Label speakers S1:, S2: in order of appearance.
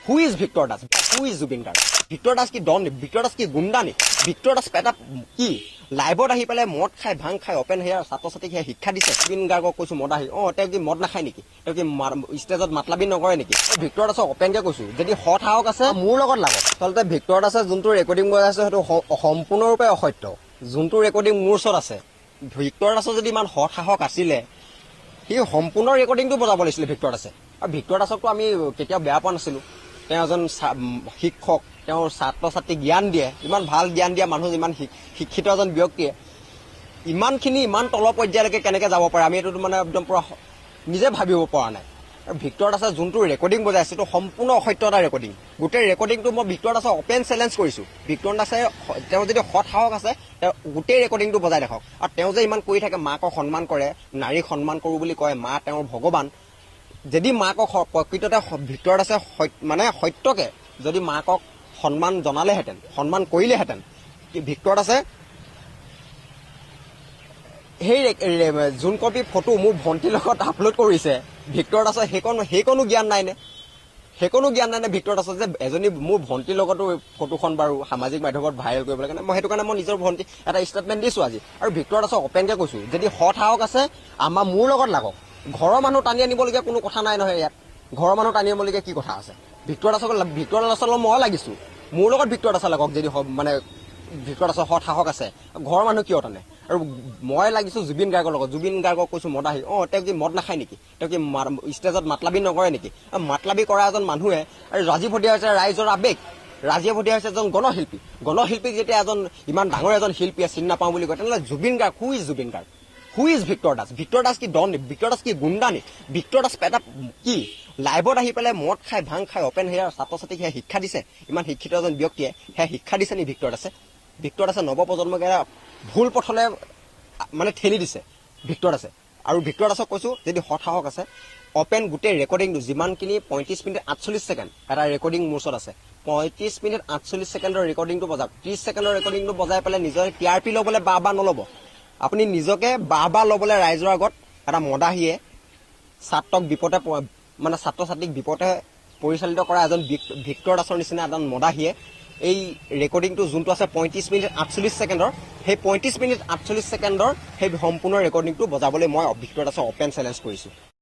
S1: Who is Victor Das, who is Zubeen Garg? Victor Das কি Don নি? Victor Das কি গুণ্ডা নি? ভিক্টৰ দাস এটা কি লাইভত আহি পেলাই মদ খাই ভাং খাই অপেন হেয়াৰ ছাত্ৰ ছাত্ৰীক সেয়া শিক্ষা দিছে। জুবিন গাৰ্গক কৈছো মদ আহি তেওঁ কি মদ নাখায় নেকি? তেওঁ কি ষ্টেজত মাতলাবি নকৰে নেকি? ভিক্টৰ দাসক অপেনকে কৈছো যদি সৎ সাহস আছে মোৰ লগত লাগক। আচলতে ভিক্টৰ দাসে যোনটো ৰেকৰ্ডিং বজাইছে সেইটো সম্পূৰ্ণৰূপে অসত্য। যোনটো ৰেকৰ্ডিং মোৰ ওচৰত আছে, ভিক্টৰ দাসৰ যদি ইমান সৎ সাহস আছিলে সি সম্পূৰ্ণ ৰেকৰ্ডিংটো বজাব লাগিছিলে ভিক্টৰ দাসে। আৰু ভিক্টৰ দাসকটো আমি কেতিয়াও বেয়া পোৱা নাছিলোঁ। তেওঁ এজন শিক্ষক, তেওঁৰ ছাত্ৰ ছাত্ৰীক জ্ঞান দিয়ে, ইমান ভাল জ্ঞান দিয়া মানুহ, ইমান শিক্ষিত এজন ব্যক্তিয়ে ইমান তলৰ পৰ্যায়লৈকে কেনেকৈ যাব পাৰে আমি এইটো মানে একদম পূৰা নিজে ভাবিব পৰা নাই। আৰু ভিক্টৰ দাসে যোনটো ৰেকৰ্ডিং বজাইছে সেইটো সম্পূৰ্ণ অসত্য এটা ৰেকৰ্ডিং। গোটেই ৰেকৰ্ডিংটো মই ভিক্টৰ দাসক অপেন চেলেঞ্জ কৰিছোঁ। ভিক্টৰ দাসে তেওঁ যদি সৎ সাহস আছে তেওঁ গোটেই ৰেকৰ্ডিংটো বজাই দেখাওক। আৰু তেওঁ যে ইমান কৰি থাকে, মাকক সন্মান কৰে, নাৰীক সন্মান কৰোঁ বুলি কয়, মা তেওঁৰ ভগৱান। যদি মাকক প্ৰকৃততে ভিক্টৰ দাসে মানে সত্যকে যদি মাকক সন্মান জনালেহেঁতেন, সন্মান কৰিলেহেঁতেন, ভিক্টৰ দাসে সেই যোন কপি ফটো মোৰ ভণ্টিৰ লগত আপলোড কৰিছে, ভিক্টৰ দাসৰ সেইকণো জ্ঞান নাই নে? সেইকণো জ্ঞান নাই নে ভিক্টৰ দাসৰ যে এজনী মোৰ ভণ্টিৰ লগতো ফটোখন বাৰু সামাজিক মাধ্যমত ভাইৰেল কৰিবলৈ কাৰণে সেইটো কাৰণে মই নিজৰ ভণ্টি এটা ষ্টেটমেণ্ট দিছোঁ আজি। আৰু ভিক্টৰ দাসক অপেনকে কৈছোঁ যদি সৎ সাহস আছে মোৰ লগত লাগক। ঘৰৰ মানুহ টানি আনিবলগীয়া কোনো কথা নাই নহয় ইয়াত। ঘৰৰ মানুহ টানি আনিবলগীয়া কি কথা আছে? ভিক্টৰ দাসৰ লগত মই লাগিছোঁ, মোৰ লগত ভিক্টৰ দাসৰ লাগক যদি মানে ভিক্টৰ দাসৰ সৎ সাহস আছে। ঘৰৰ মানুহ কিয় টানে? আৰু মই লাগিছোঁ জুবিন গাৰ্গৰ লগত। জুবিন গাৰ্গক কৈছোঁ মদ আহি তেওঁ কি মদ নাখায় নেকি? তেওঁ কি ষ্টেজত মাতলাবি নকৰে নেকি? মাতলাবি কৰা এজন মানুহে আৰু ৰাজীৱ ভটিয়া হৈছে ৰাইজৰ আৱেগ। ৰাজীৱ ভটিয়া হৈছে এজন গণশিল্পী। গণশিল্পীক যেতিয়া এজন ইমান ডাঙৰ এজন শিল্পীয়ে চিনি নাপাওঁ বুলি কয় তেনেহ'লে Zubeen Garg who is Zubeen Garg? Who is Victor Das? Victor Das কি ডন নি? ভিক্টৰ দাস কি গুণ্ডা নি? ভিক্টৰ দাস এটা কি লাইভত আহি পেলাই মদ খাই ভাং খাই অপেন হেয়াৰ ছাত্ৰ ছাত্ৰীক সেয়া শিক্ষা দিছে? ইমান শিক্ষিত এজন ব্যক্তিয়ে সেয়া শিক্ষা দিছে নি ভিক্টৰ দাসে? ভিক্টৰ দাসে নৱপ্ৰজন্মক ভুল পথলৈ মানে ঠেলি দিছে ভিক্টৰ দাসে। আৰু ভিক্টৰ দাসক কৈছোঁ যদি সৎ সাহস আছে অপেন গোটেই ৰেকৰ্ডিংটো যিমানখিনি 35 মিনিট 48 ছেকেণ্ড এটা ৰেকৰ্ডিং মোৰ ওচৰত আছে, 35 মিনিট 48 ছেকেণ্ডৰ ৰেকৰ্ডিংটো বজাওক। 30 ছেকেণ্ডৰ ৰেকৰ্ডিংটো বজাই পেলাই নিজৰ TRP ল'বলৈ বাহ নল'ব। আপুনি নিজকে বাহ ল'বলৈ ৰাইজৰ আগত এটা মদাহীয়ে ছাত্ৰক বিপদে মানে ছাত্ৰ ছাত্ৰীক বিপদে পৰিচালিত কৰা এজন ভিক্টৰ দাসৰ নিচিনা এজন মদাহীয়ে এই ৰেকৰ্ডিংটো যোনটো আছে 35 মিনিট 48 ছেকেণ্ডৰ, সেই 35 মিনিট 48 ছেকেণ্ডৰ সেই সম্পূৰ্ণ ৰেকৰ্ডিংটো বজাবলৈ মই ভিক্টৰ দাসক অপেন চেলেঞ্জ কৰিছোঁ।